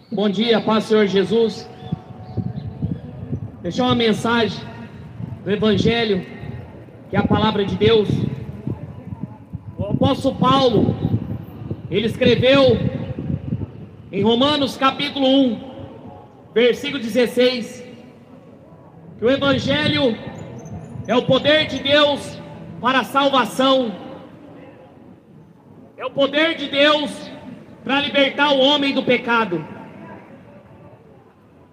Bom dia, paz do Senhor Jesus. Deixar uma mensagem do Evangelho, que é a palavra de Deus. O apóstolo Paulo, ele escreveu em Romanos capítulo 1, versículo 16, que o Evangelho é o poder de Deus para a salvação, é o poder de Deus para libertar o homem do pecado.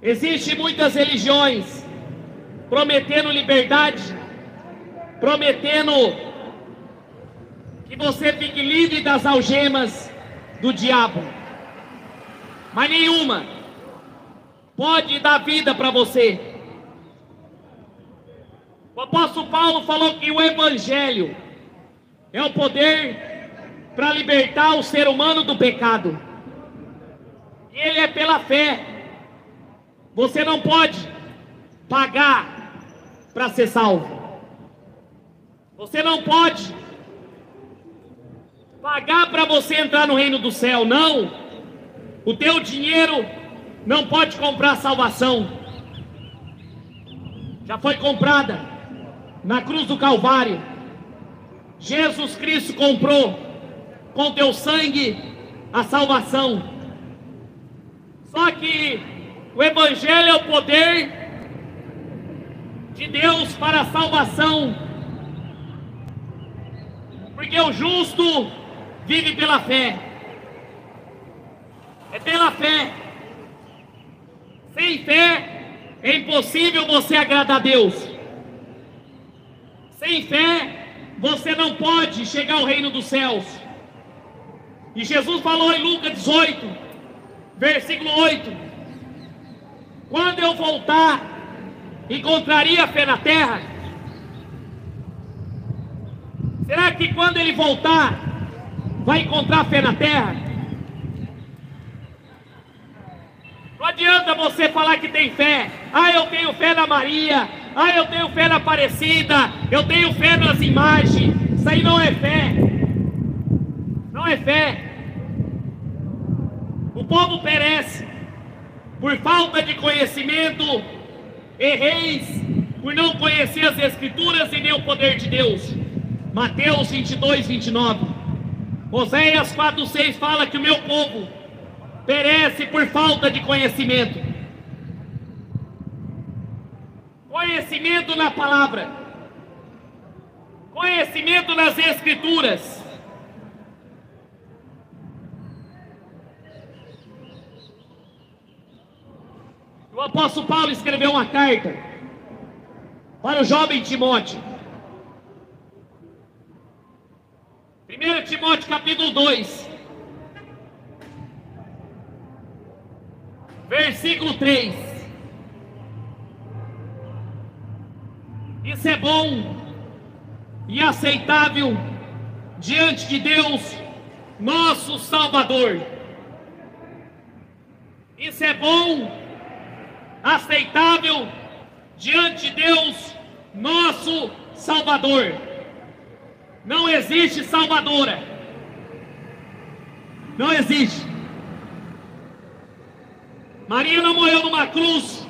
Existem muitas religiões prometendo liberdade, prometendo que você fique livre das algemas do diabo, mas nenhuma pode dar vida para você. O apóstolo Paulo falou que o Evangelho é o poder para libertar o ser humano do pecado, e ele é pela fé. Você não pode pagar para ser salvo. Você não pode pagar para você entrar no reino do céu. Não. O teu dinheiro não pode comprar salvação. Já foi comprada na cruz do Calvário. Jesus Cristo comprou com teu sangue a salvação. Só que o Evangelho é o poder de Deus para a salvação, porque o justo vive pela fé. É pela fé. Sem fé é impossível você agradar a Deus. Sem fé você não pode chegar ao reino dos céus. E Jesus falou em Lucas 18, versículo 8: quando eu voltar, encontraria fé na terra? Será que quando ele voltar, vai encontrar fé na terra? Não adianta você falar que tem fé. Ah, eu tenho fé na Maria. Ah, eu tenho fé na Aparecida. Eu tenho fé nas imagens. Isso aí não é fé. Não é fé. O povo perece por falta de conhecimento, e reis por não conhecer as Escrituras e nem o poder de Deus. Mateus 22, 29. Oséias 4, 6 fala que o meu povo perece por falta de conhecimento. Conhecimento na palavra, conhecimento nas Escrituras. O apóstolo Paulo escreveu uma carta para o jovem Timóteo. 1 Timóteo capítulo 2, versículo 3. Isso é bom e aceitável diante de Deus, nosso Salvador. Isso é bom, aceitável diante de Deus, nosso Salvador. Não existe salvadora. Não existe. Maria não morreu numa cruz.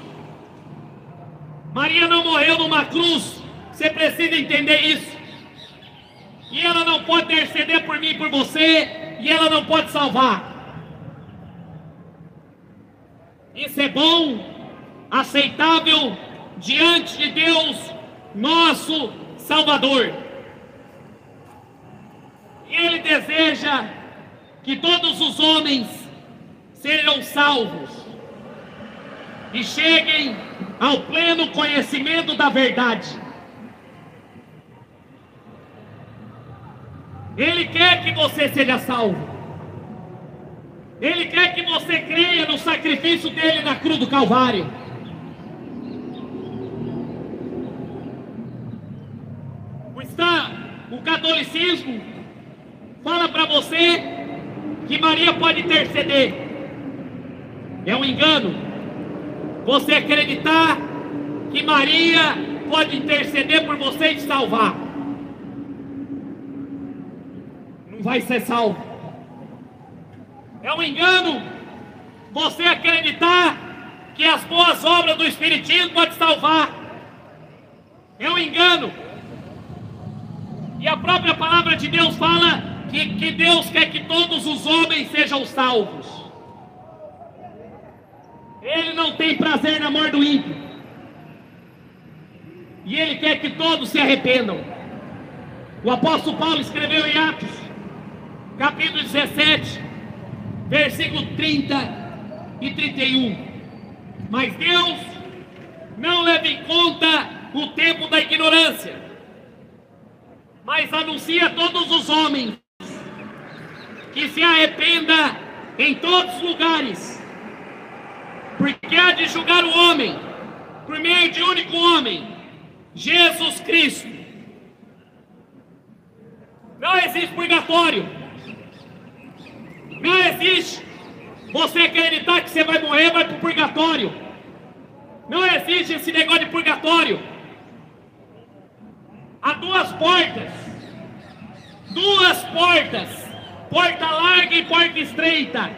Maria não morreu numa cruz. Você precisa entender isso. E ela não pode interceder por mim e por você. E ela não pode salvar. Isso é bom, aceitável diante de Deus, nosso Salvador. E Ele deseja que todos os homens sejam salvos e cheguem ao pleno conhecimento da verdade. Ele quer que você seja salvo. Ele quer que você creia no sacrifício dele na cruz do Calvário. O catolicismo fala para você que Maria pode interceder. É um engano você acreditar que Maria pode interceder por você e te salvar. Não vai ser salvo. É um engano você acreditar que as boas obras do Espiritismo podem salvar. É um engano. E a própria palavra de Deus fala que Deus quer que todos os homens sejam salvos. Ele não tem prazer na morte do ímpio. E Ele quer que todos se arrependam. O apóstolo Paulo escreveu em Atos, capítulo 17, versículo 30 e 31. Mas Deus não leva em conta o tempo da ignorância, mas anuncia a todos os homens que se arrependa em todos os lugares, porque há de julgar o homem por meio de um único homem, Jesus Cristo. Não existe purgatório. Não existe você acreditar que você vai morrer, vai para o purgatório. Não existe esse negócio de purgatório. Há duas portas. Duas portas. Porta larga e porta estreita.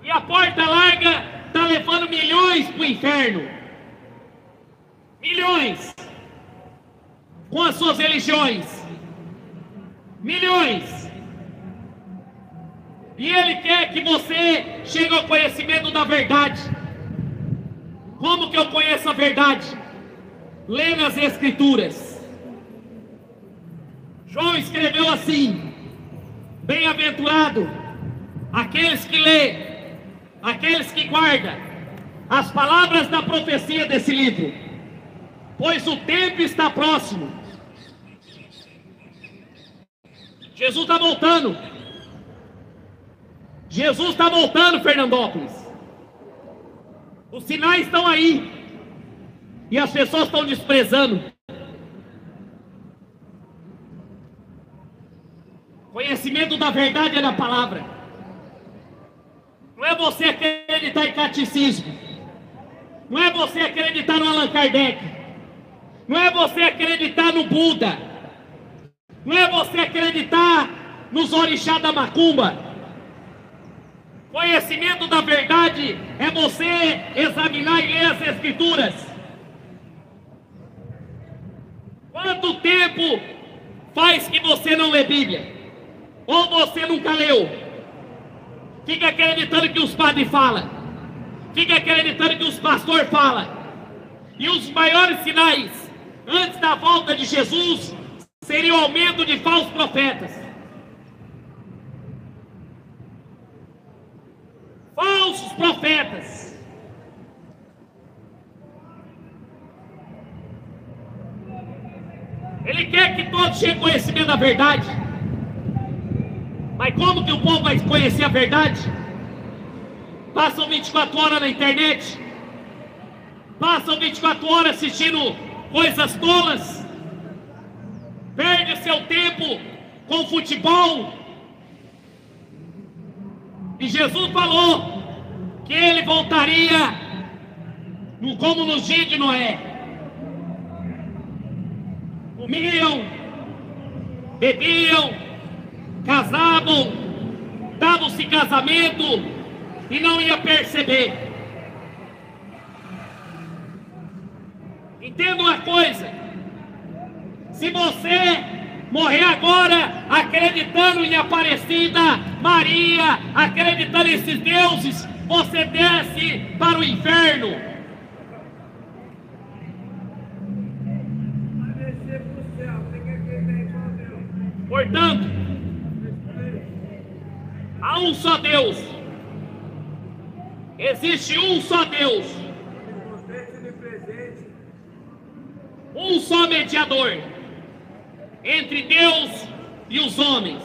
E a porta larga está levando milhões para o inferno. Milhões. Com as suas religiões. Milhões. E Ele quer que você chegue ao conhecimento da verdade. Como que eu conheço a verdade? Lendo as Escrituras. João escreveu assim: bem-aventurado aqueles que lê, aqueles que guardam as palavras da profecia desse livro, pois o tempo está próximo. Jesus está voltando. Jesus está voltando, Fernandópolis. Os sinais estão aí. E as pessoas estão desprezando. Conhecimento da verdade é da palavra. Não é você acreditar em catecismo. Não é você acreditar no Allan Kardec. Não é você acreditar no Buda. Não é você acreditar nos orixá da macumba. Conhecimento da verdade é você examinar e ler as Escrituras. Quanto tempo faz que você não lê Bíblia? Ou você nunca leu? Fica acreditando que os padres falam. Fica acreditando que os pastores falam. E os maiores sinais antes da volta de Jesus seria o aumento de falsos profetas. Falsos profetas. Ele quer que todos cheguem ao conhecimento da verdade. Mas como que o povo vai conhecer a verdade? Passam 24 horas na internet. Passam 24 horas assistindo coisas tolas. Perde seu tempo com futebol. E Jesus falou que Ele voltaria como nos dias de Noé. Comiam, bebiam, casavam, davam-se casamento e não ia perceber. Entenda uma coisa: se você morrer agora acreditando em Aparecida, Maria, acreditando nesses deuses, você desce para o inferno. Portanto, há um só Deus. Existe um só Deus. Um só mediador entre Deus e os homens,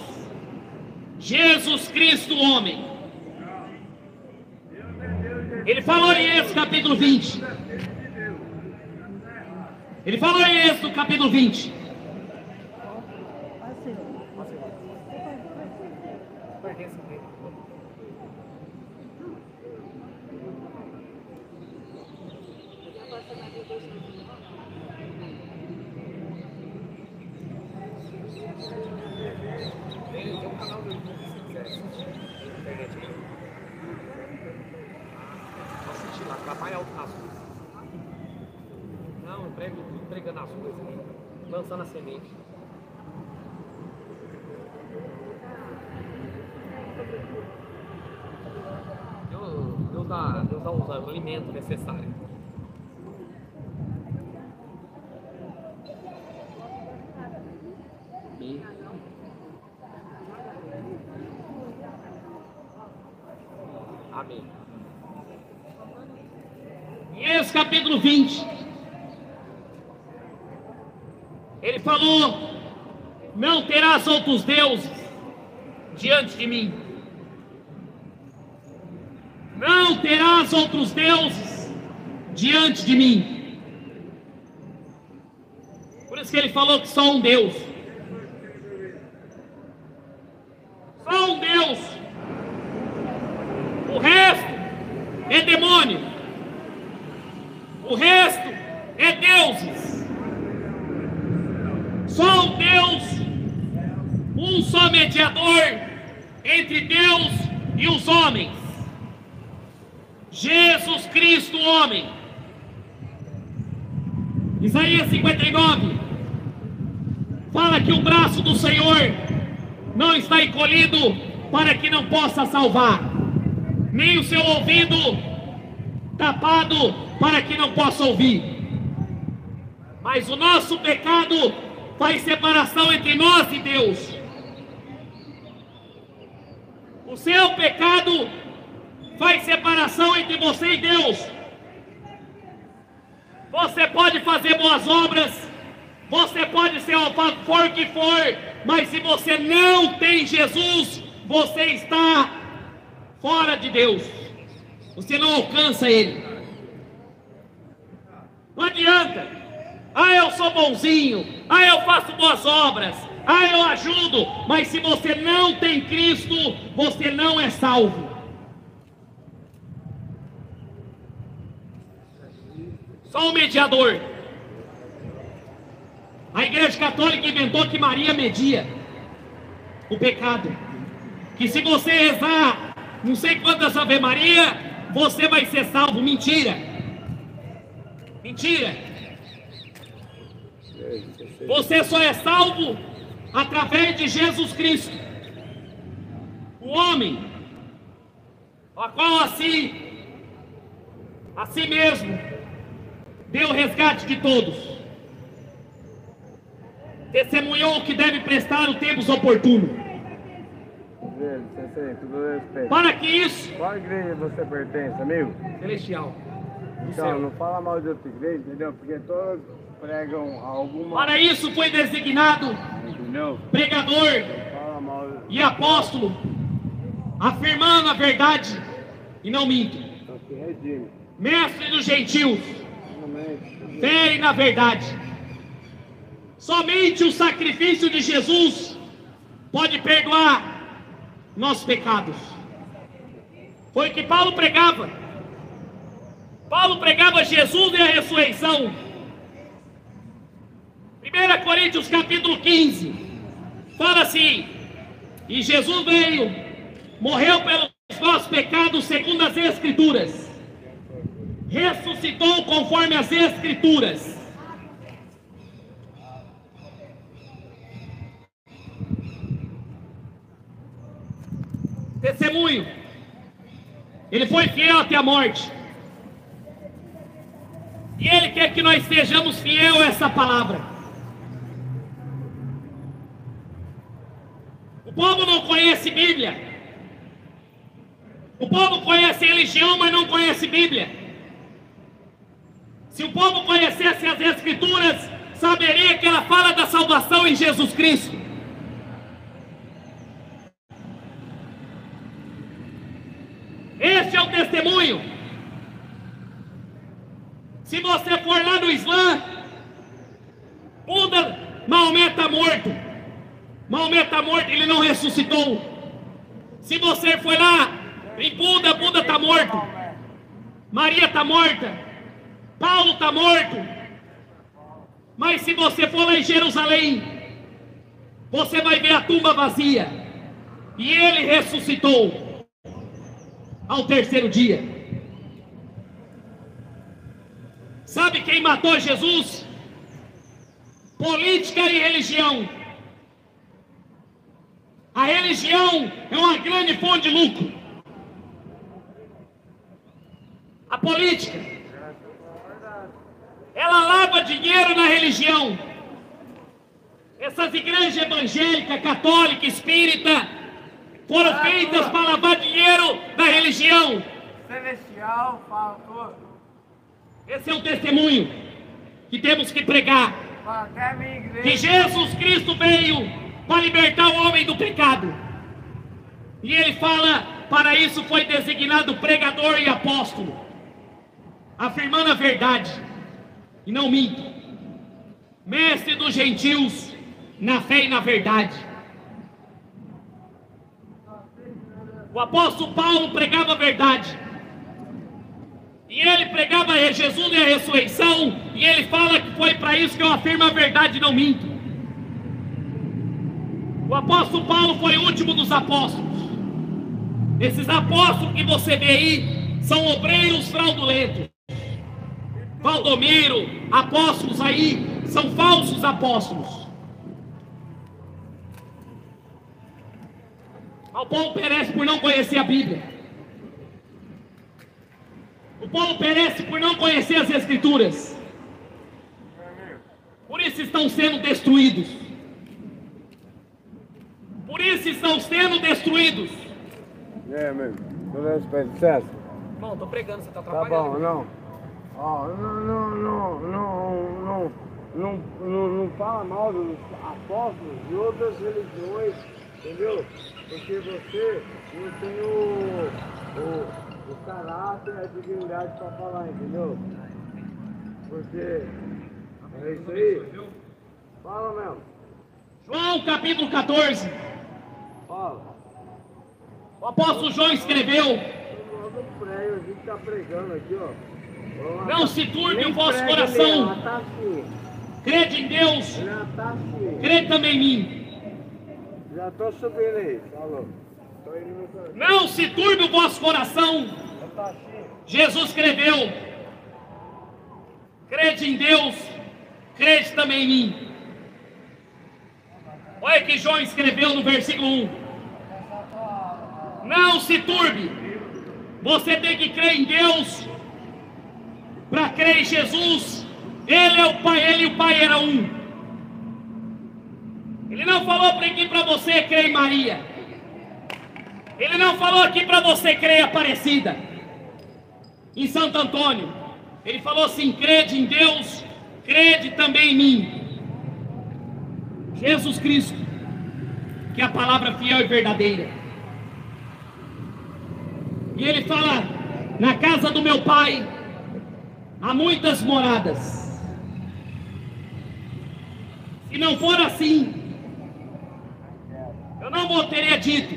Jesus Cristo, homem. Ele falou em Êxodo capítulo 20. Ele falou em Êxodo capítulo 20. regando as coisas ali, lançando a semente. Deus dá o alimento necessário. Amém. Em Êxodo capítulo 20, ele falou: não terás outros deuses diante de mim. Não terás outros deuses diante de mim. Por isso que ele falou que só um Deus. Só um Deus. O resto é demônio. O resto é deuses. Só um Deus, um só mediador entre Deus e os homens. Jesus Cristo, homem. Isaías 59 fala que o braço do Senhor não está encolhido para que não possa salvar, nem o seu ouvido tapado para que não possa ouvir. Mas o nosso pecado faz separação entre nós e Deus. O seu pecado faz separação entre você e Deus. Você pode fazer boas obras, você pode ser o favor que for, mas se você não tem Jesus, você está fora de Deus. Você não alcança Ele. Não adianta. Eu sou bonzinho. Eu faço boas obras. Eu ajudo. Mas se você não tem Cristo, você não é salvo. Só o mediador. A Igreja Católica inventou que Maria media o pecado. Que se você rezar não sei quantas Ave Maria, você vai ser salvo. Mentira. Mentira. Você só é salvo através de Jesus Cristo, o homem, a qual assim mesmo deu o resgate de todos, testemunhou que deve prestar o tempos oportuno. Para que isso... Qual igreja você pertence, amigo? Celestial. Então, não fala mal de outra igreja, entendeu? Porque todos pregam alguma... Para isso foi designado, entendeu? Pregador Fala mal... e apóstolo, afirmando a verdade e não minto. Mestre dos gentios, fere na verdade. Somente o sacrifício de Jesus pode perdoar nossos pecados. Foi o que Paulo pregava. Paulo pregava Jesus e a ressurreição. 1 Coríntios capítulo 15 fala assim: e Jesus veio, morreu pelos nossos pecados segundo as Escrituras, ressuscitou conforme as Escrituras. Testemunho, ele foi fiel até a morte, e ele quer que nós sejamos fiel a essa palavra. O povo não conhece Bíblia, o povo conhece religião, mas não conhece Bíblia. Se o povo conhecesse as Escrituras, saberia que ela fala da salvação em Jesus Cristo. Este é o testemunho. Se você for lá no Islã, Buda, Maomé está morto. Maomé está morto, ele não ressuscitou. Se você for lá em Buda, Buda está morto. Maria está morta. Paulo está morto. Mas se você for lá em Jerusalém, você vai ver a tumba vazia. E ele ressuscitou ao terceiro dia. Sabe quem matou Jesus? política e religião. A religião é uma grande fonte de lucro. A política, ela lava dinheiro na religião. Essas igrejas evangélicas, católica, espírita, foram feitas para lavar dinheiro na religião. Celestial, fala tudo. Esse é o testemunho que temos que pregar. Fala até a minha igreja. Que Jesus Cristo veio para libertar o homem do pecado. E ele fala, para isso foi designado pregador e apóstolo, afirmando a verdade, e não minto, mestre dos gentios, na fé e na verdade. O apóstolo Paulo pregava a verdade, e ele pregava Jesus e a ressurreição, e ele fala que foi para isso que eu afirmo a verdade e não minto. O apóstolo Paulo foi o último dos apóstolos. Esses apóstolos que você vê aí são obreiros fraudulentos. Valdomiro, apóstolos aí, são falsos apóstolos. O povo perece por não conhecer a Bíblia. O povo perece por não conhecer as Escrituras. Por isso estão sendo destruídos. Por isso estão sendo destruídos. Amigo, todo respeito, licença. Irmão, estou pregando, você está Tá atrapalhando. bom, não. Ó, não fala mal dos apóstolos de outras religiões, entendeu? Porque você não tem o caráter e a dignidade para falar, entendeu? Porque é isso aí. Fala mesmo. João capítulo 14. Fala. O apóstolo João escreveu: Logo prego, a gente tá pregando aqui, ó. não se turbe Nem o vosso prega, coração. Ela tá assim. Crede em Deus, Ela tá assim. crede também em mim. Já tô subindo aí, falou. Tô indo no canto. Não se turbe o vosso coração. Já tá assim. Jesus escreveu: crede em Deus, crede também em mim. Olha que João escreveu no versículo 1. Não se turbe. Você tem que crer em Deus para crer em Jesus. Ele é o Pai, ele e o Pai eram um. Ele não falou aqui para você crer em Maria. Ele não falou aqui para você crer em Aparecida, em Santo Antônio. Ele falou assim: crede em Deus, crede também em mim. Jesus Cristo, que é a palavra fiel e verdadeira. E ele fala: na casa do meu Pai há muitas moradas. Se não for assim, eu não teria dito: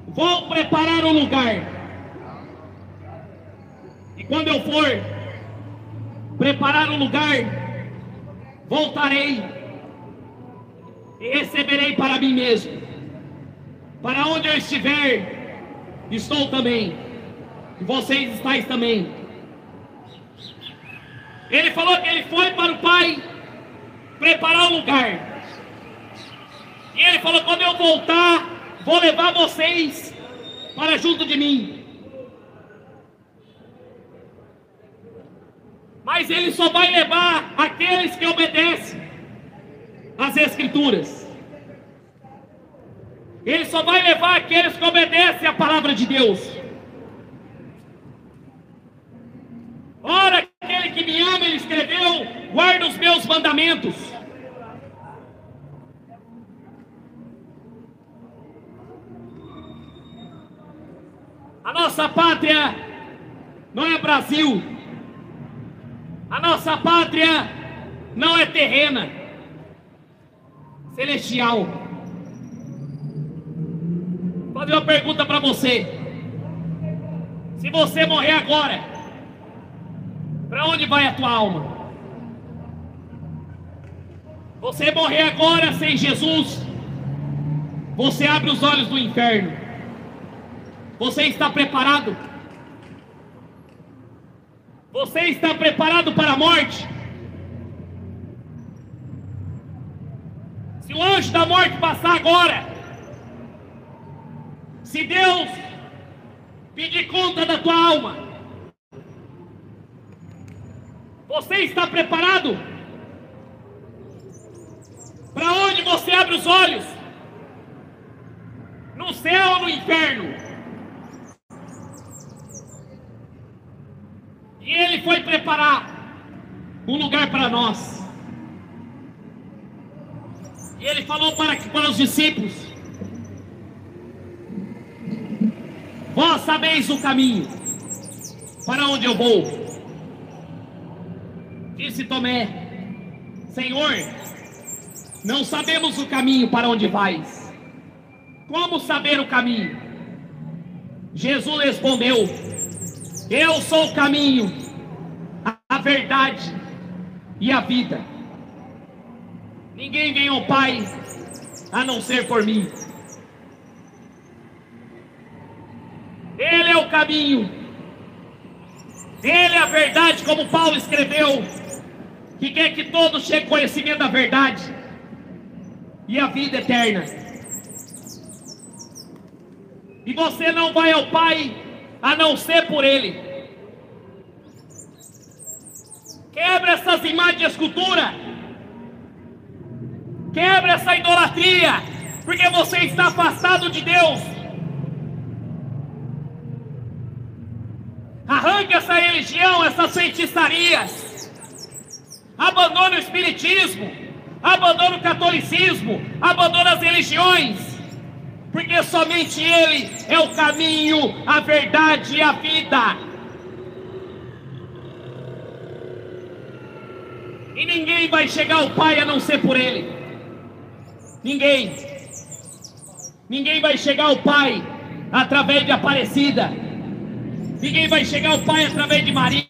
vou preparar um lugar. E quando eu for preparar um lugar, voltarei e receberei para mim mesmo. Para onde eu estiver, estou também, e vocês estáis também. Ele falou que ele foi para o Pai preparar um lugar. E ele falou: quando eu voltar, vou levar vocês para junto de mim. Mas ele só vai levar aqueles que obedecem às Escrituras. Ele só vai levar aqueles que obedecem à palavra de Deus. Ora, aquele que me ama, ele escreveu: guarda os meus mandamentos. A nossa pátria não é Brasil. A nossa pátria não é terrena, celestial. Vou fazer uma pergunta para você. Se você morrer agora, para onde vai a tua alma? Você morrer agora sem Jesus, você abre os olhos do inferno. Você está preparado? Você está preparado para a morte? o anjo da morte passar agora, se Deus pedir conta da tua alma, você está preparado? Para onde você abre os olhos? No céu ou no inferno? E Ele foi preparar um lugar para nós. E Ele falou para os discípulos: vós sabeis o caminho para onde eu vou. Disse Tomé: Senhor, não sabemos o caminho para onde vais. Como saber o caminho? Jesus respondeu: eu sou o caminho, a verdade e a vida. Ninguém vem ao Pai a não ser por mim. Ele é o caminho, Ele é a verdade, como Paulo escreveu, que quer que todos cheguem ao conhecimento da verdade e a vida eterna. E você não vai ao Pai a não ser por Ele. Quebra essas imagens de escultura, quebra essa idolatria, porque você está afastado de Deus. Arranca essa religião, essas feitiçarias, abandone o espiritismo, abandone o catolicismo, abandone as religiões, porque somente Ele é o caminho, a verdade e a vida. E ninguém vai chegar ao Pai a não ser por Ele. Ninguém vai chegar ao Pai através de Aparecida. Ninguém vai chegar ao Pai através de Maria.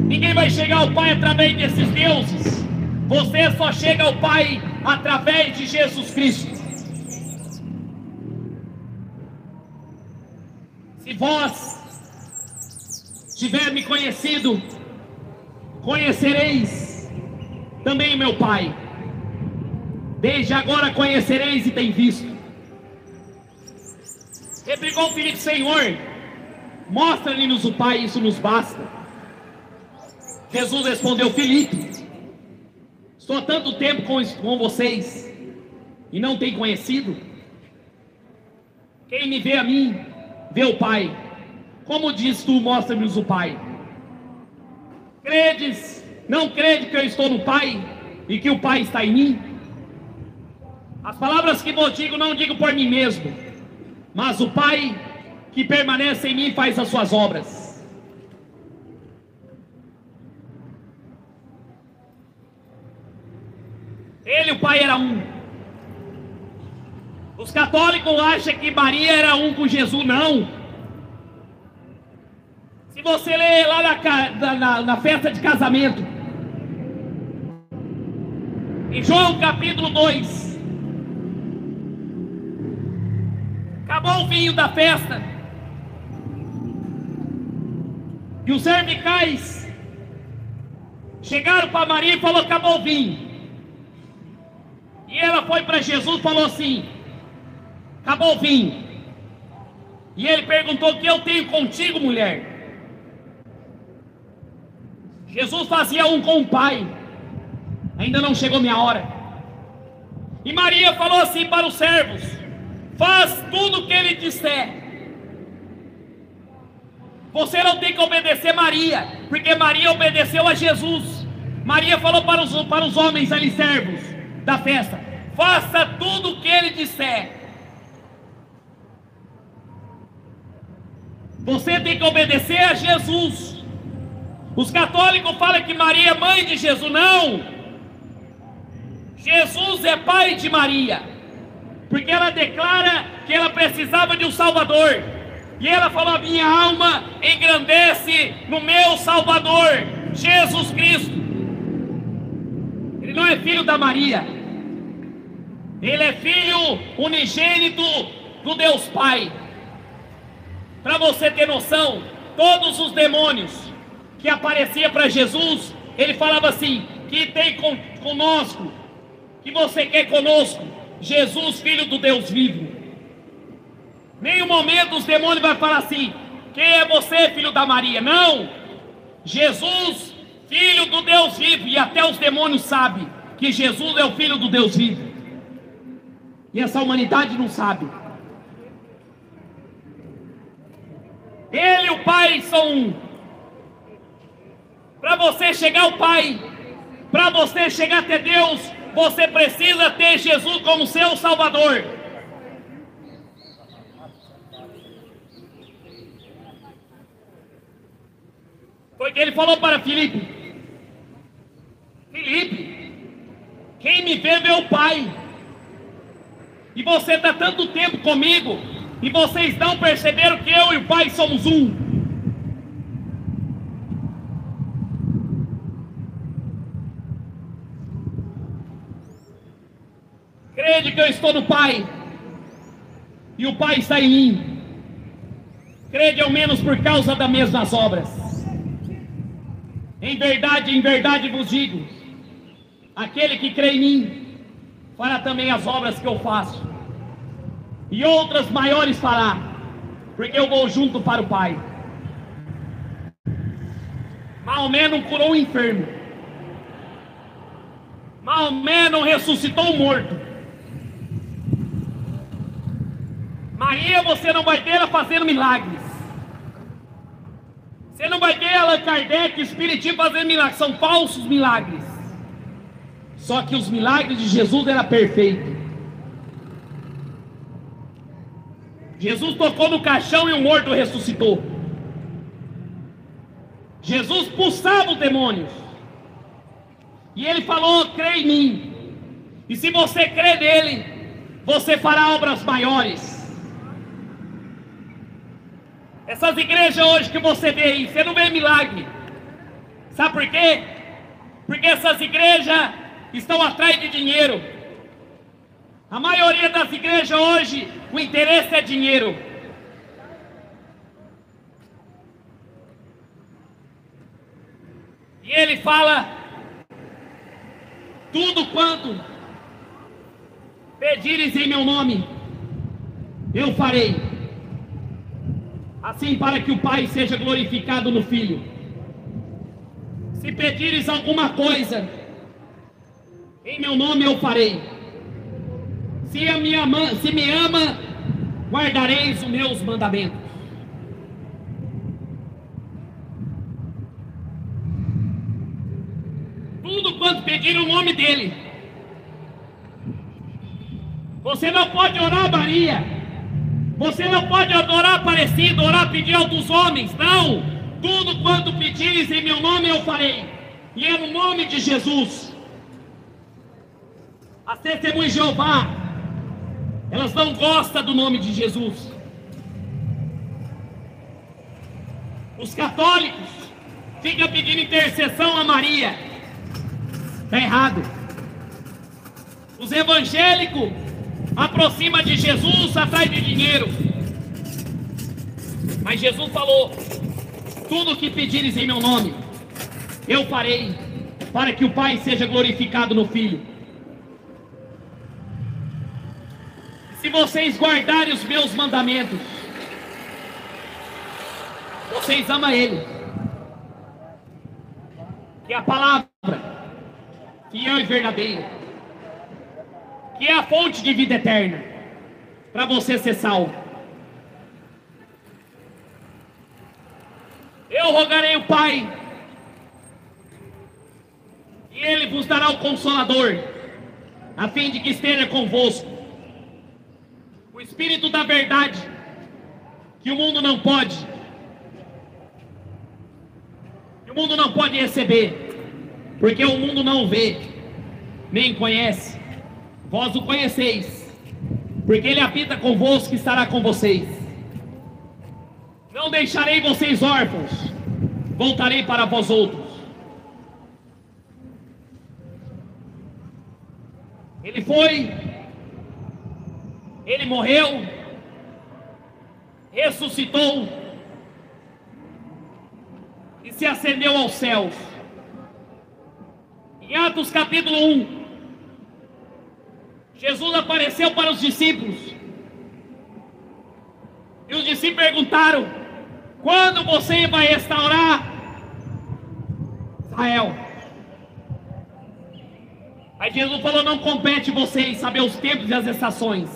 Ninguém vai chegar ao Pai através desses deuses. Você só chega ao Pai através de Jesus Cristo. Se vós tiver me conhecido, conhecereis também o meu Pai. Desde agora conhecereis e tem visto. Replicou Filipe: Senhor, mostra-lhe-nos o Pai, isso nos basta. Jesus respondeu: Filipe, estou há tanto tempo com vocês e não tem conhecido? Quem me vê a mim, vê o Pai. Como diz tu, mostra-nos o Pai? Credes, não crede que eu estou no Pai e que o Pai está em mim? As palavras que vos digo, não digo por mim mesmo, mas o Pai que permanece em mim faz as suas obras. Ele e o Pai era um. Os católicos acham que Maria era um com Jesus. Não. Se você ler lá na festa de casamento, em João capítulo 2, acabou o vinho da festa, e os cervicais chegaram para Maria e falou: acabou o vinho. E ela foi para Jesus e falou assim: acabou o vinho. E ele perguntou: o que eu tenho contigo, mulher? Jesus fazia um com o Pai. Ainda não chegou minha hora. E Maria falou assim para os servos: faz tudo o que ele disser. Você não tem que obedecer Maria, porque Maria obedeceu a Jesus. Maria falou para os homens ali, servos da festa: faça tudo o que ele disser. Você tem que obedecer a Jesus. Os católicos falam que Maria é mãe de Jesus. Não, Jesus é pai de Maria, porque ela declara que ela precisava de um Salvador. E ela falou: a minha alma engrandece no meu Salvador, Jesus Cristo. Ele não é filho da Maria, ele é filho unigênito do Deus Pai. Para você ter noção, todos os demônios que apareciam para Jesus, ele falava assim: que tem conosco, que você quer conosco? Jesus, Filho do Deus vivo. Nenhum momento os demônios vão falar assim: quem é você, filho da Maria? Não! Jesus, Filho do Deus vivo. E até os demônios sabem que Jesus é o Filho do Deus vivo. E essa humanidade não sabe. Ele e o Pai são um. Para você chegar ao Pai, para você chegar até Deus, você precisa ter Jesus como seu Salvador. Foi o que ele falou para Filipe: Filipe, quem me vê, vê o Pai. E você está tanto tempo comigo, e vocês não perceberam que eu e o Pai somos um. Crede que eu estou no Pai, e o Pai está em mim. Crede ao menos por causa das mesmas obras. Em verdade vos digo: aquele que crê em mim, fará também as obras que eu faço, e outras maiores fará, porque eu vou junto para o Pai. Maomé não curou um enfermo, Maomé não ressuscitou um morto. Maria, você não vai ver ela fazendo milagres. Você não vai ver Allan Kardec, Espiritismo fazendo milagres. São falsos milagres. Só que os milagres de Jesus eram perfeitos. Jesus tocou no caixão e o morto ressuscitou. Jesus expulsava os demônios. E ele falou: crê em mim. E se você crê nele, você fará obras maiores. Essas igrejas hoje que você vê aí, você não vê milagre. Sabe por quê? Porque essas igrejas estão atrás de dinheiro. A maioria das igrejas hoje, o interesse é dinheiro. E ele fala: tudo quanto pedires em meu nome, eu farei. Assim, para que o Pai seja glorificado no Filho. Se pedires alguma coisa em meu nome, eu farei. Se me ama, guardareis os meus mandamentos. Tudo quanto pedir o nome dele. Você não pode orar Maria. Você não pode adorar Aparecido, orar, pedir ao dos homens. Não. Tudo quanto pedires em meu nome eu farei. E é no nome de Jesus. As testemunhas de Jeová, elas não gostam do nome de Jesus. Os católicos ficam pedindo intercessão a Maria. Está errado. Os evangélicos aproximam de Jesus atrás de dinheiro. Mas Jesus falou: tudo o que pedires em meu nome, eu farei, para que o Pai seja glorificado no Filho. Se vocês guardarem os meus mandamentos, vocês amam Ele. Que é a palavra fiel e verdadeira, que é a fonte de vida eterna, para você ser salvo. Eu rogarei o Pai, e Ele vos dará o Consolador, a fim de que esteja convosco o Espírito da verdade, que o mundo não pode, receber, porque o mundo não vê, nem conhece. Vós o conheceis, porque Ele habita convosco e estará com vocês. Não deixarei vocês órfãos, voltarei para vós outros. Ele foi, Ele morreu, ressuscitou e se ascendeu aos céus. Em Atos capítulo 1, Jesus apareceu para os discípulos. E os discípulos perguntaram: quando você vai restaurar Israel? Aí Jesus falou: não compete vocês saber os tempos e as estações.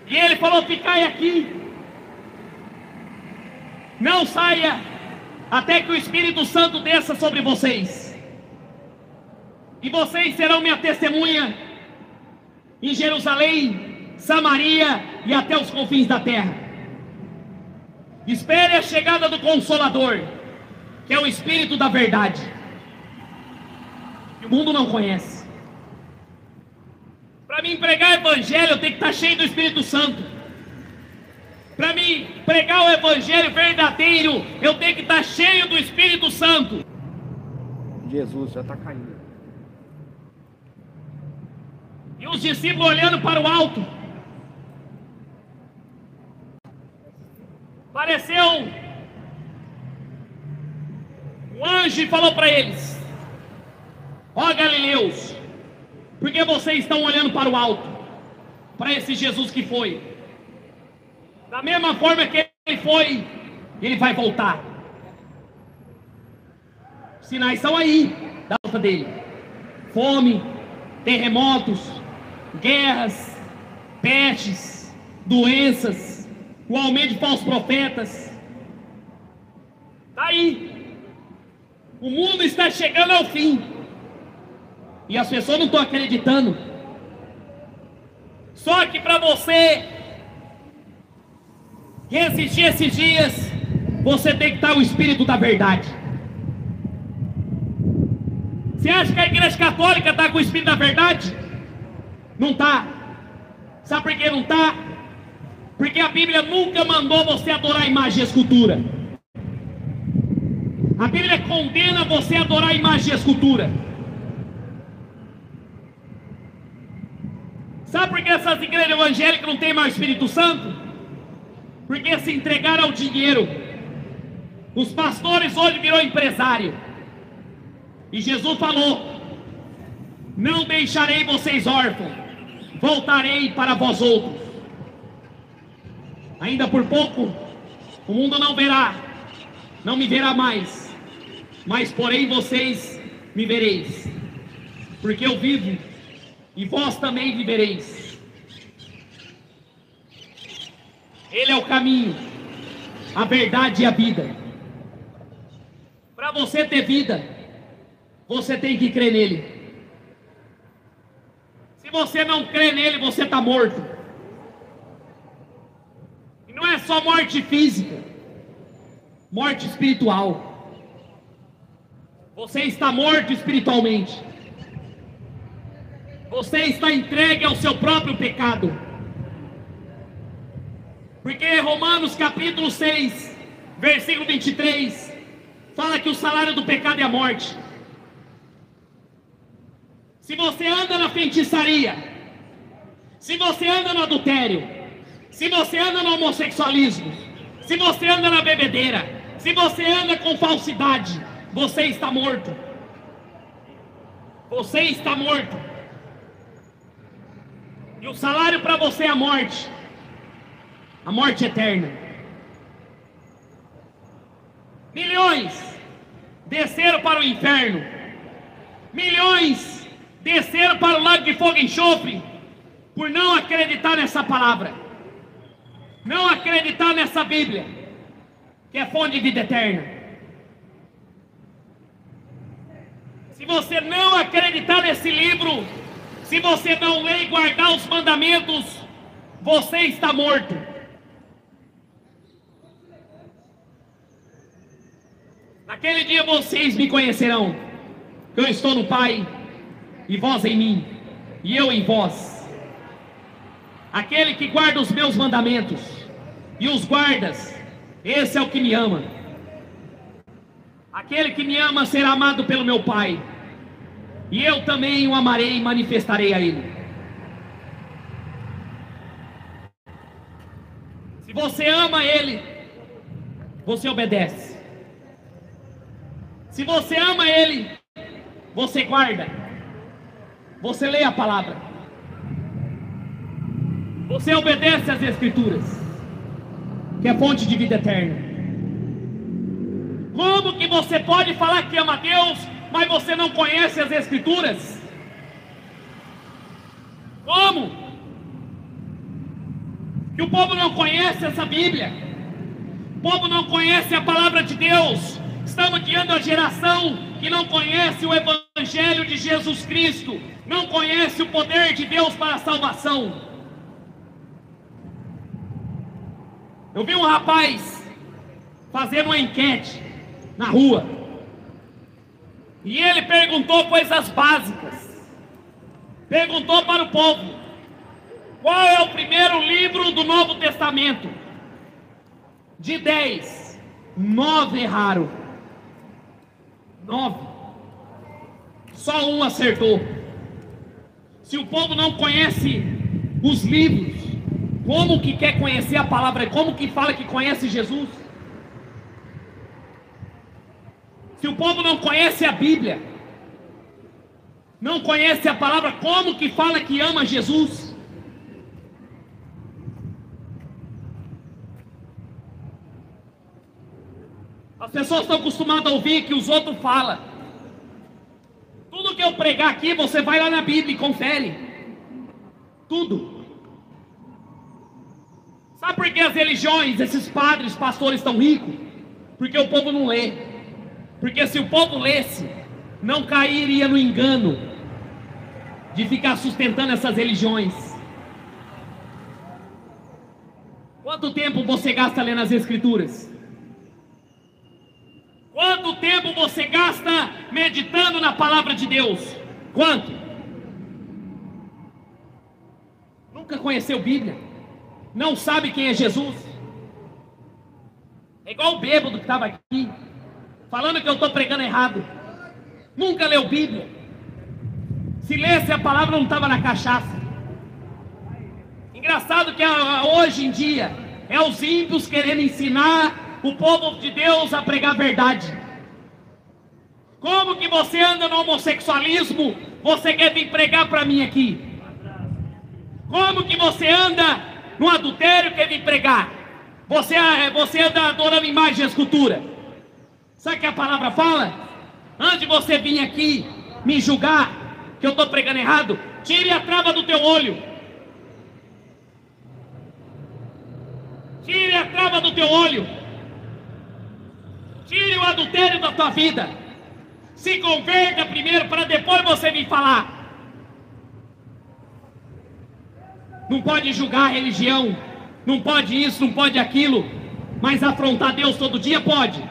E ele falou: ficai aqui, não saia, até que o Espírito Santo desça sobre vocês. E vocês serão minha testemunha em Jerusalém, Samaria e até os confins da terra. Espere a chegada do Consolador, que é o Espírito da verdade, que o mundo não conhece. Para mim pregar o Evangelho, eu tenho que estar cheio do Espírito Santo. Para mim pregar o Evangelho verdadeiro, eu tenho que estar cheio do Espírito Santo. Jesus já está caindo. E os discípulos olhando para o alto, apareceu um anjo e falou para eles: ó Galileus, por que vocês estão olhando para o alto, para esse Jesus que foi? Da mesma forma que ele foi, ele vai voltar. Os sinais estão aí da volta dele: fome, terremotos, guerras, pestes, doenças, o aumento de falsos profetas. Está aí. O mundo está chegando ao fim. E as pessoas não estão acreditando. Só que para você resistir esses dias, você tem que estar o Espírito da verdade. Você acha que a Igreja Católica está com o Espírito da verdade? Não está. Sabe por que não está? Porque a Bíblia nunca mandou você adorar imagem e escultura. A Bíblia condena você a adorar imagem e escultura. Sabe por que essas igrejas evangélicas não têm mais o Espírito Santo? Porque se entregaram ao dinheiro. Os pastores hoje virou empresário. E Jesus falou: não deixarei vocês órfãos, voltarei para vós outros. Ainda por pouco o mundo não verá, não me verá mais, mas porém vocês me vereis, porque eu vivo e vós também vivereis. Ele é o caminho, a verdade e a vida. Para você ter vida, você tem que crer nele. Se você não crê nele, você está morto. E não é só morte física, morte espiritual. Você está morto espiritualmente. Você está entregue ao seu próprio pecado. Porque Romanos capítulo 6, versículo 23, fala que o salário do pecado é a morte. Se você anda na feitiçaria, se você anda no adultério, se você anda no homossexualismo, se você anda na bebedeira, se você anda com falsidade, você está morto. Você está morto. E o salário para você é a morte eterna. Milhões desceram para o inferno. Milhões desceram para o lago de fogo e enxofre por não acreditar nessa palavra, não acreditar nessa Bíblia, que é fonte de vida eterna. Se você não acreditar nesse livro, se você não ler e guardar os mandamentos, você está morto. Naquele dia vocês me conhecerão, que eu estou no Pai, e vós em mim, e eu em vós. Aquele que guarda os meus mandamentos, e os guardas, esse é o que me ama. Aquele que me ama será amado pelo meu Pai, e eu também o amarei e manifestarei a ele. Se você ama ele, você obedece. Se você ama ele, você guarda, você lê a palavra, você obedece às Escrituras, que é fonte de vida eterna. Como que você pode falar que ama a Deus, mas você não conhece as Escrituras? Como? Que o povo não conhece essa Bíblia, o povo não conhece a palavra de Deus. Estamos diante da geração que não conhece o Evangelho de Jesus Cristo, não conhece o poder de Deus para a salvação. Eu vi um rapaz fazendo uma enquete na rua, e ele perguntou coisas básicas, perguntou para o povo: qual é o primeiro livro do Novo Testamento? De 10, 9 erraram. 9. Só um acertou. Se o povo não conhece os livros, como que quer conhecer a palavra? Como que fala que conhece Jesus? Se o povo não conhece a Bíblia, não conhece a palavra, como que fala que ama Jesus? As pessoas estão acostumadas a ouvir que os outros falam. Tudo que eu pregar aqui, você vai lá na Bíblia e confere. Tudo. Sabe por que as religiões, esses padres, pastores estão ricos? Porque o povo não lê. Porque se o povo lesse, não cairia no engano de ficar sustentando essas religiões. Quanto tempo você gasta lendo as Escrituras? Quanto tempo você gasta meditando na palavra de Deus? Quanto? Nunca conheceu Bíblia? Não sabe quem é Jesus? É igual o bêbado que estava aqui, falando que eu estou pregando errado. Nunca leu Bíblia. Se lesse a palavra, não estava na cachaça. Engraçado que hoje em dia é os ímpios querendo ensinar o povo de Deus a pregar a verdade. Como que você anda no homossexualismo, você quer vir pregar para mim aqui? Como que você anda no adultério, quer vir pregar? Você anda adorando imagem e escultura. Sabe o que a palavra fala? Antes de você vir aqui me julgar que eu estou pregando errado, tire a trava do teu olho. Tire a trava do teu olho. Tire o adultério da tua vida. Se converta primeiro para depois você vir falar. Não pode julgar a religião, não pode isso, não pode aquilo, mas afrontar Deus todo dia pode.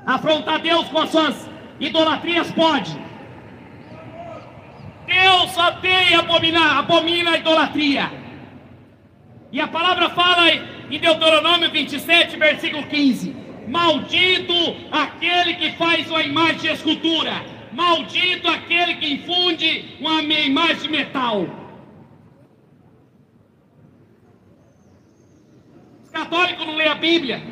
Afrontar Deus com as suas idolatrias pode. Deus odeia e abomina a idolatria. E a palavra fala em Deuteronômio 27, versículo 15: maldito aquele que faz uma imagem de escultura, maldito aquele que infunde uma imagem de metal. Os católicos não lêem a Bíblia,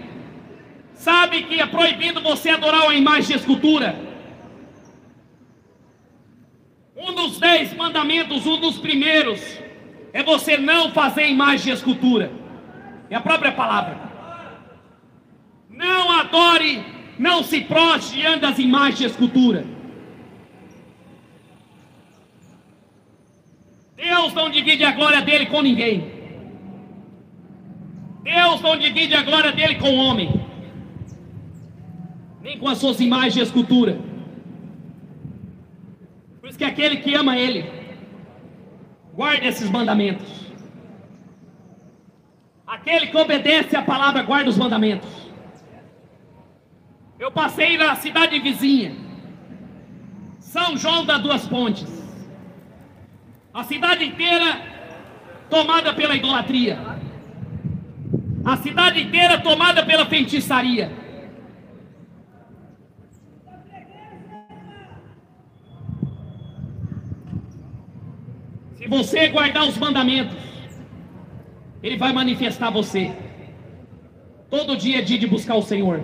sabe que é proibido você adorar uma imagem de escultura. Um dos 10 mandamentos, um dos primeiros, é você não fazer imagem de escultura. É a própria palavra. Não adore, não se prostre diante das imagens de escultura. Deus não divide a glória dele com ninguém. Deus não divide a glória dele com o homem, nem com as suas imagens de escultura. Por isso que aquele que ama ele, guarda esses mandamentos. Aquele que obedece a palavra, guarda os mandamentos. Eu passei na cidade vizinha, São João das Duas Pontes. A cidade inteira tomada pela idolatria. A cidade inteira tomada pela feitiçaria. Se você guardar os mandamentos, Ele vai manifestar você. Todo dia é dia de buscar o Senhor.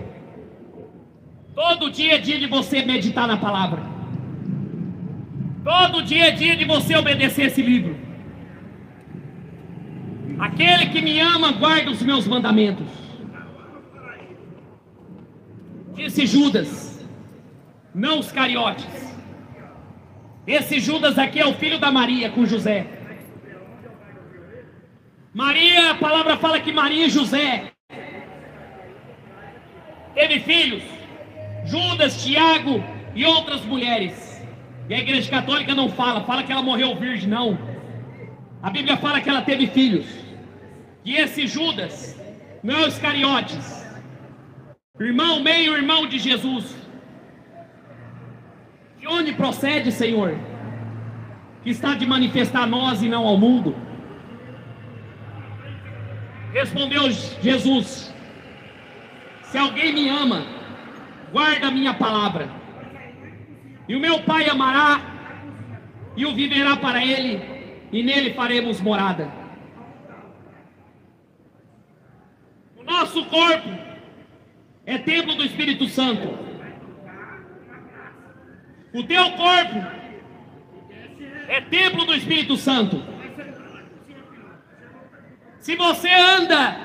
Todo dia é dia de você meditar na palavra. Todo dia é dia de você obedecer esse livro. Aquele que me ama guarda os meus mandamentos. Disse Judas, não os cariotes. Esse Judas aqui é o filho da Maria com José. Maria, a palavra fala que Maria e José teve filhos, Judas, Tiago e outras mulheres. E a igreja católica não fala que ela morreu virgem, não. A Bíblia fala que ela teve filhos. E esse Judas não é os Iscariotes, irmão, meio irmão de Jesus. De onde procede, Senhor, que está de manifestar a nós e não ao mundo? Respondeu Jesus, se alguém me ama, guarda a minha palavra, e o meu Pai amará, e o viverá para ele, e nele faremos morada. O nosso corpo é templo do Espírito Santo. O teu corpo é templo do Espírito Santo. Se você anda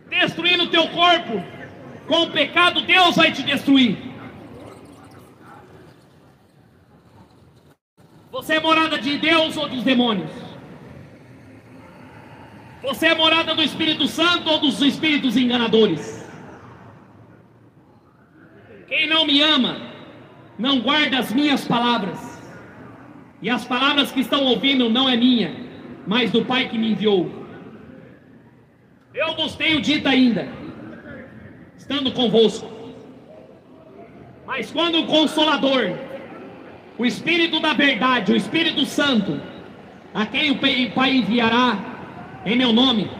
destruindo o teu corpo com o pecado, Deus vai te destruir. Você é morada de Deus ou dos demônios? Você é morada do Espírito Santo ou dos espíritos enganadores? Quem não me ama, não guarda as minhas palavras. E as palavras que estão ouvindo não é minha, mas do Pai que me enviou. Eu vos tenho dito ainda, estando convosco. Mas quando o Consolador, o Espírito da verdade, o Espírito Santo, a quem o Pai enviará em meu nome,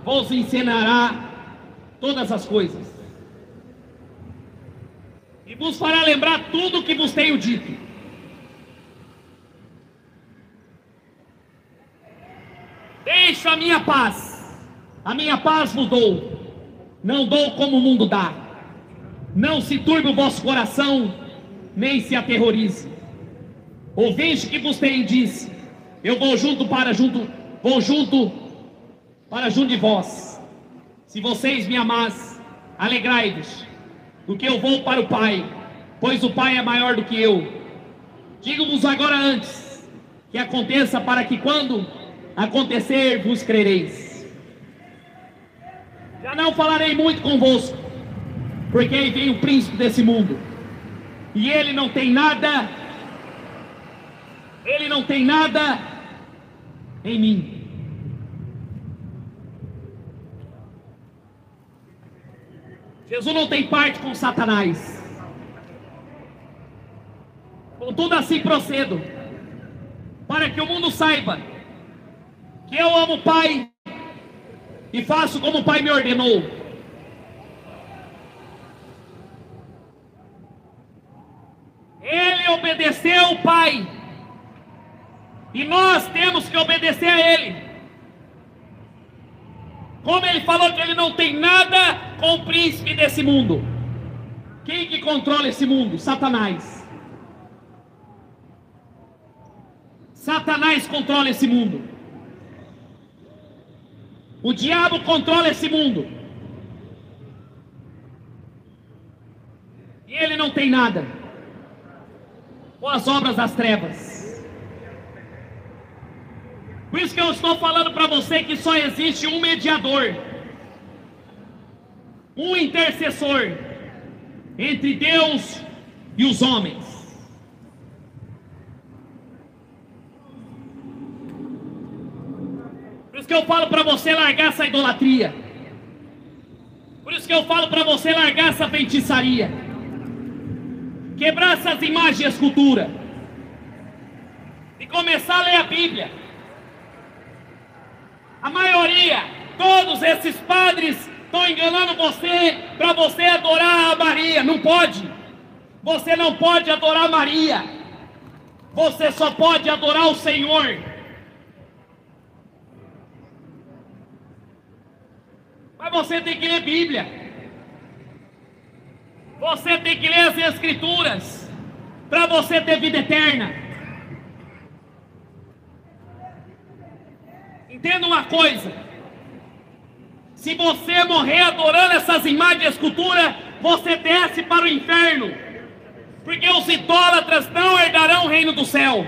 vos ensinará todas as coisas, e vos fará lembrar tudo o que vos tenho dito. Deixo a minha paz vos dou, não dou como o mundo dá. Não se turbe o vosso coração, nem se aterrorize. Ouviste que vos tenho disse, eu vou junto para junto de vós. Se vocês me amassem, alegrai-vos, porque eu vou para o Pai, pois o Pai é maior do que eu. Digo-vos agora antes que aconteça, para que quando acontecer vos crereis. Já não falarei muito convosco, porque aí vem o príncipe desse mundo, e ele não tem nada em mim. Jesus não tem parte com Satanás. Contudo, assim procedo, para que o mundo saiba que eu amo o Pai e faço como o Pai me ordenou. Ele obedeceu ao Pai, e nós temos que obedecer a Ele. Como Ele falou que Ele não tem nada com o príncipe desse mundo. Quem que controla esse mundo? Satanás. Satanás controla esse mundo. O diabo controla esse mundo. E ele não tem nada com as obras das trevas. Por isso que eu estou falando para você que só existe um mediador, um intercessor entre Deus e os homens. Por isso que eu falo para você largar essa idolatria. Por isso que eu falo para você largar essa feitiçaria, quebrar essas imagens e escultura, e começar a ler a Bíblia. A maioria, todos esses padres estão enganando você para você adorar a Maria. Não pode. Você não pode adorar Maria. Você só pode adorar o Senhor. Mas você tem que ler Bíblia. Você tem que ler as Escrituras. para você ter vida eterna. Entenda uma coisa: se você morrer adorando essas imagens de escultura, você desce para o inferno, porque os idólatras não herdarão o reino do céu.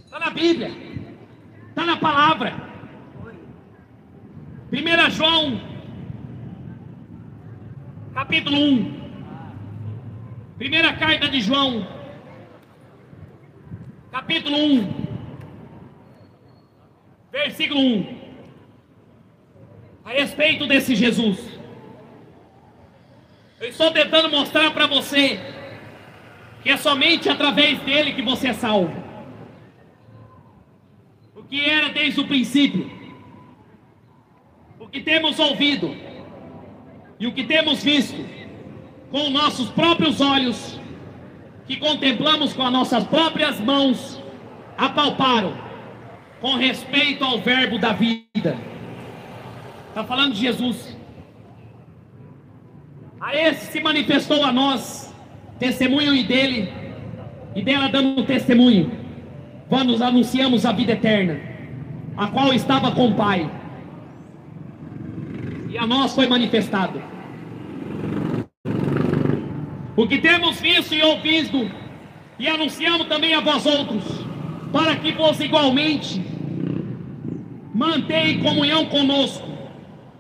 Está na Bíblia, está na palavra. 1 João, capítulo 1, primeira carta de João, capítulo 1, versículo 1, a respeito desse Jesus. Eu estou tentando mostrar para você que é somente através dele que você é salvo. O que era desde o princípio, o que temos ouvido e o que temos visto com nossos próprios olhos, que contemplamos com as nossas próprias mãos, apalparam com respeito ao verbo da vida. Está falando de Jesus. A esse se manifestou a nós, testemunho dele e dela dando testemunho. Vamos anunciamos a vida eterna, a qual estava com o Pai, e a nós foi manifestado. O que temos visto e ouvido, e anunciamos também a vós outros, para que vos igualmente mantenham comunhão conosco.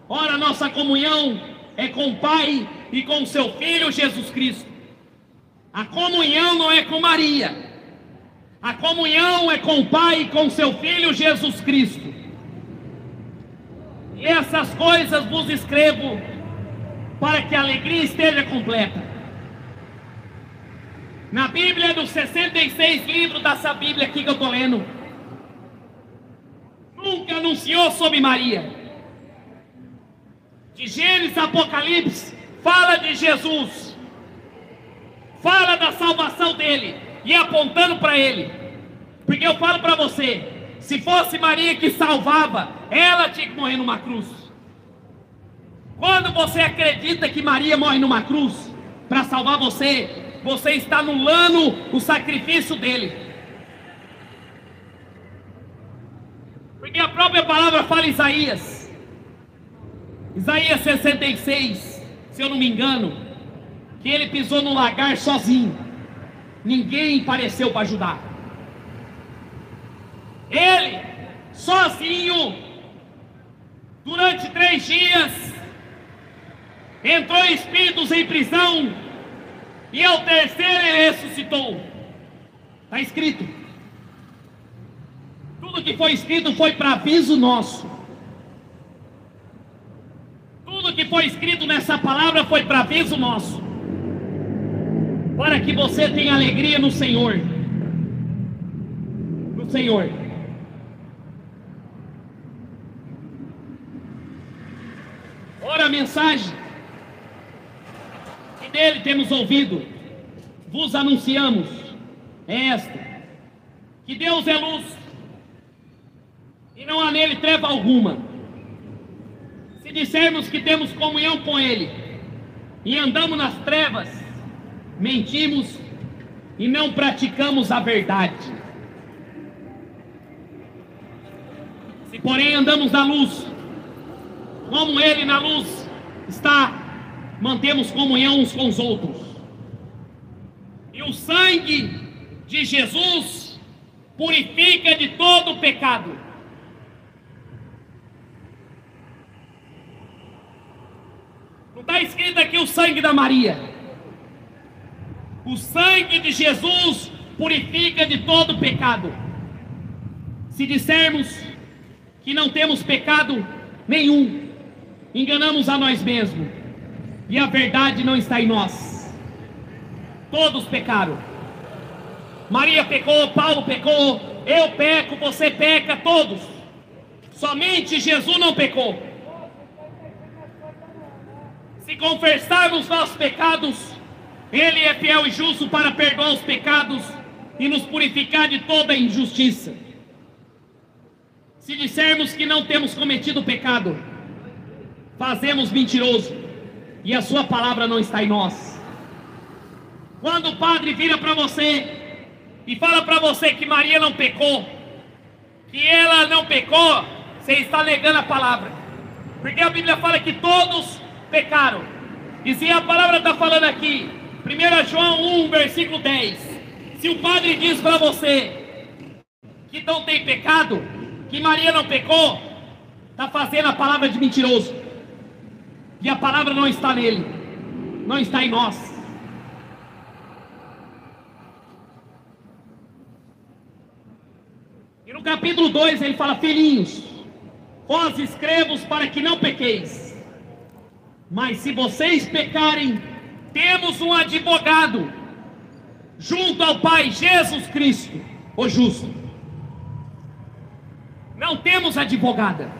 Ora, nossa comunhão é com o Pai e com o seu Filho Jesus Cristo. A comunhão não é com Maria, a comunhão é com o Pai e com o seu Filho Jesus Cristo. E essas coisas vos escrevo para que a alegria esteja completa. Na Bíblia, dos 66 livros dessa Bíblia aqui que eu estou lendo, nunca anunciou sobre Maria. De Gênesis a Apocalipse, fala de Jesus, fala da salvação dele, e apontando para ele. Porque eu falo para você, se fosse Maria que salvava, ela tinha que morrer numa cruz. Quando você acredita que Maria morre numa cruz para salvar você, você está anulando o sacrifício dele. Porque a própria palavra fala em Isaías 66, se eu não me engano, que ele pisou no lagar sozinho, ninguém apareceu para ajudar. Ele, sozinho, durante 3 dias, entrou espíritos em prisão, e ao terceiro ele ressuscitou. Está escrito. Tudo que foi escrito foi para aviso nosso. Tudo que foi escrito nessa palavra foi para aviso nosso, para que você tenha alegria no Senhor. No Senhor. Ora, a mensagem que dele temos ouvido, vos anunciamos, é esta: que Deus é luz, e não há nele treva alguma. Se dissermos que temos comunhão com ele, e andamos nas trevas, mentimos e não praticamos a verdade. Se porém andamos na luz, como ele na luz está, mantemos comunhão uns com os outros. E o sangue de Jesus purifica de todo o pecado. Não está escrito aqui o sangue da Maria. O sangue de Jesus purifica de todo o pecado. Se dissermos que não temos pecado nenhum, enganamos a nós mesmos, e a verdade não está em nós. Todos pecaram. Maria pecou, Paulo pecou, eu peco, você peca, todos. Somente Jesus não pecou. Se confessarmos nossos pecados, ele é fiel e justo para perdoar os pecados e nos purificar de toda injustiça. Se dissermos que não temos cometido pecado, fazemos mentiroso, e a sua palavra não está em nós. Quando o padre vira para você e fala para você que Maria não pecou, que ela não pecou, você está negando a palavra. Porque a Bíblia fala que todos pecaram. E se a palavra está falando aqui, 1 João 1, versículo 10, se o padre diz para você que não tem pecado, que Maria não pecou, está fazendo a palavra de mentiroso. E a palavra não está nele, não está em nós. E no capítulo 2 ele fala: filhinhos, vós escrevo para que não pequeis. Mas se vocês pecarem, temos um advogado junto ao Pai, Jesus Cristo, o justo. Não temos advogada.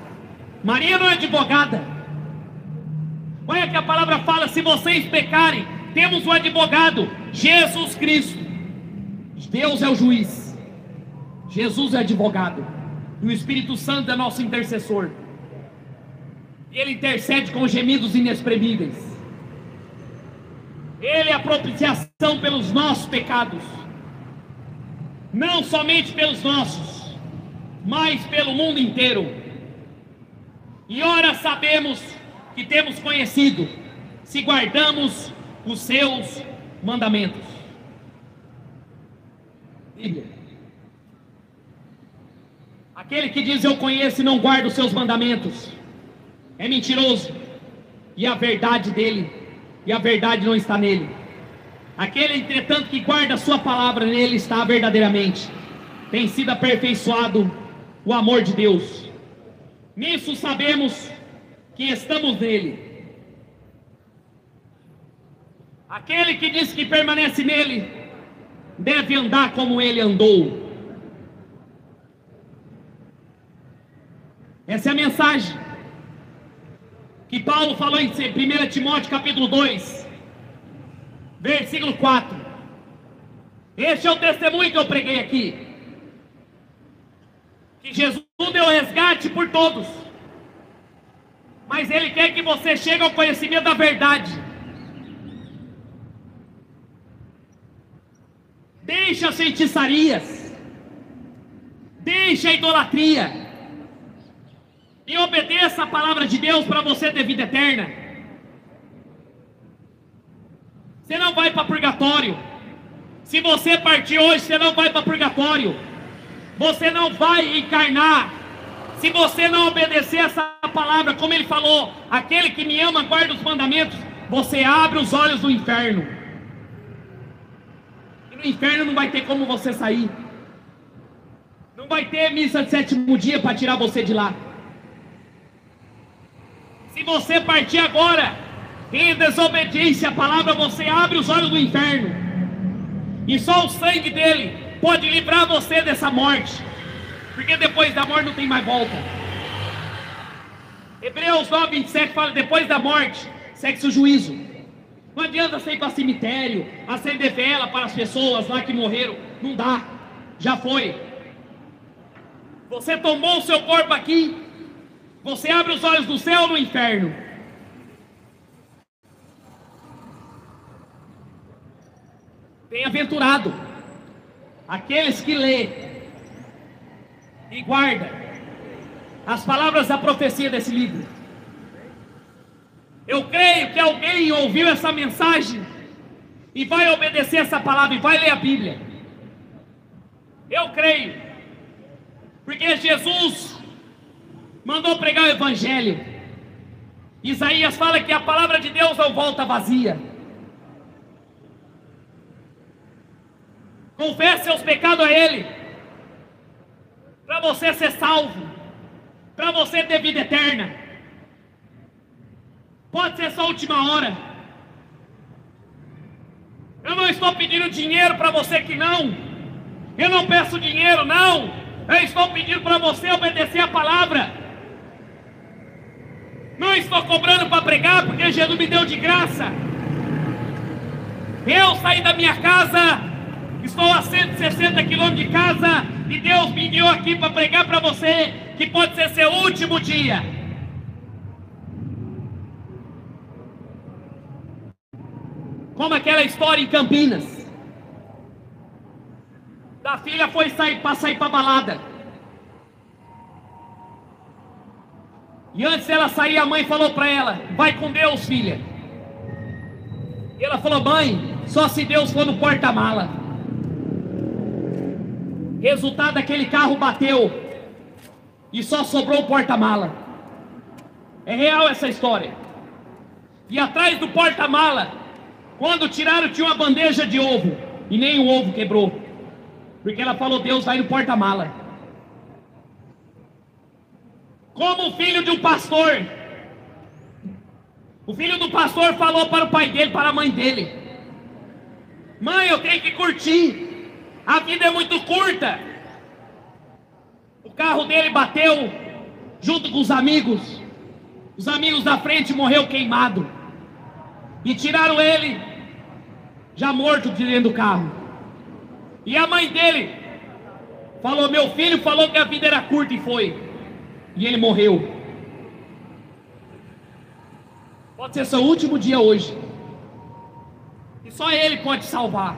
Maria não é advogada. Olha que a palavra fala: se vocês pecarem, temos um advogado, Jesus Cristo. Deus é o juiz, Jesus é advogado, e o Espírito Santo é nosso intercessor. E Ele intercede com gemidos inexprimíveis. Ele é a propiciação pelos nossos pecados, não somente pelos nossos, mas pelo mundo inteiro. E ora sabemos que temos conhecido, se guardamos os seus mandamentos. Bíblia. Aquele que diz eu conheço e não guarda os seus mandamentos é mentiroso, e a verdade dele, e a verdade não está nele. Aquele, entretanto, que guarda a sua palavra, nele está verdadeiramente. Tem sido aperfeiçoado o amor de Deus. Nisso sabemos que estamos nele. Aquele que diz que permanece nele deve andar como ele andou. Essa é a mensagem que Paulo falou em 1 Timóteo capítulo 2, versículo 4. Este é o testemunho que eu preguei aqui, que Jesus deu resgate por todos, mas Ele quer que você chegue ao conhecimento da verdade. Deixa as feitiçarias, deixa a idolatria, e obedeça a palavra de Deus para você ter vida eterna. Você não vai para purgatório. Se você partir hoje, você não vai para purgatório. Você não vai encarnar se você não obedecer essa palavra, como ele falou: aquele que me ama guarda os mandamentos. Você abre os olhos do inferno, e no inferno não vai ter como você sair. Não vai ter missa de sétimo dia para tirar você de lá. Se você partir agora em desobediência à palavra, você abre os olhos do inferno, e só o sangue dele pode livrar você dessa morte, porque depois da morte não tem mais volta. Hebreus 9, 27 fala: depois da morte segue-se o juízo. Não adianta você ir para cemitério, acender vela para as pessoas lá que morreram. Não dá, já foi. Você tomou o seu corpo aqui, você abre os olhos do céu ou no inferno. Bem-aventurado aqueles que lê e guarda as palavras da profecia desse livro. Eu creio que alguém ouviu essa mensagem e vai obedecer essa palavra e vai ler a Bíblia. Eu creio, porque Jesus mandou pregar o Evangelho. Isaías fala que a palavra de Deus não volta vazia. Confesse seus pecados a Ele, para você ser salvo, para você ter vida eterna. Pode ser só a última hora. Eu não estou pedindo dinheiro para você que não. Eu não peço dinheiro, não. Eu estou pedindo para você obedecer a palavra. Não estou cobrando para pregar, porque Jesus me deu de graça. Eu saí da minha casa, estou a 160 quilômetros de casa, e Deus me enviou aqui para pregar para você que pode ser seu último dia. Como aquela história em Campinas, da filha foi sair para balada. E antes dela sair, a mãe falou para ela: vai com Deus, filha. E ela falou: mãe, só se Deus for no porta-mala. Resultado, aquele carro bateu e só sobrou o porta-mala. É real essa história. E atrás do porta-mala, quando tiraram, tinha uma bandeja de ovo, e nem o ovo quebrou, porque ela falou: Deus vai no porta-mala. Como o filho de um pastor, o filho do pastor falou para o pai dele, para a mãe dele: mãe, eu tenho que curtir, a vida é muito curta. O carro dele bateu junto com os amigos da frente morreu queimado, e tiraram ele já morto de dentro do carro. E a mãe dele falou: meu filho falou que a vida era curta, e foi. E ele morreu. Pode ser seu último dia hoje. E só Ele pode salvar.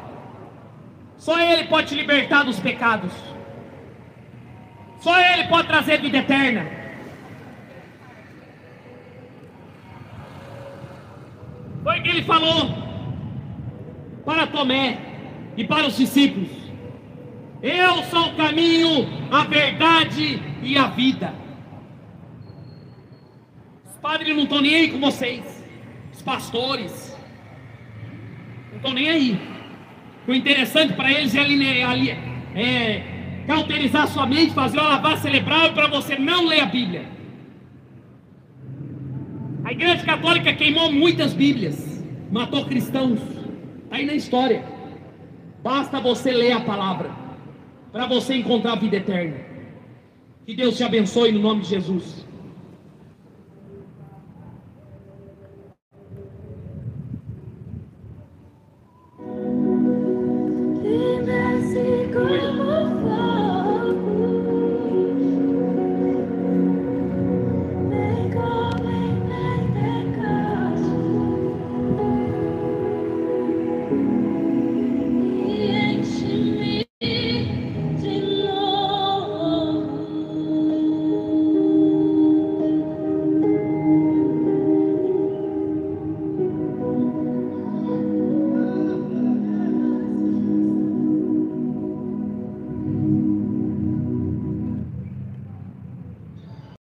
Só Ele pode te libertar dos pecados. Só Ele pode trazer vida eterna. Foi o que Ele falou para Tomé e para os discípulos: eu sou o caminho, a verdade e a vida. Os padres não estão nem aí com vocês, os pastores não estão nem aí. O interessante para eles é cauterizar sua mente, fazer uma lavagem cerebral para você não ler a Bíblia. A Igreja Católica queimou muitas Bíblias, matou cristãos, está aí na história. Basta você ler a palavra para você encontrar a vida eterna. Que Deus te abençoe no nome de Jesus.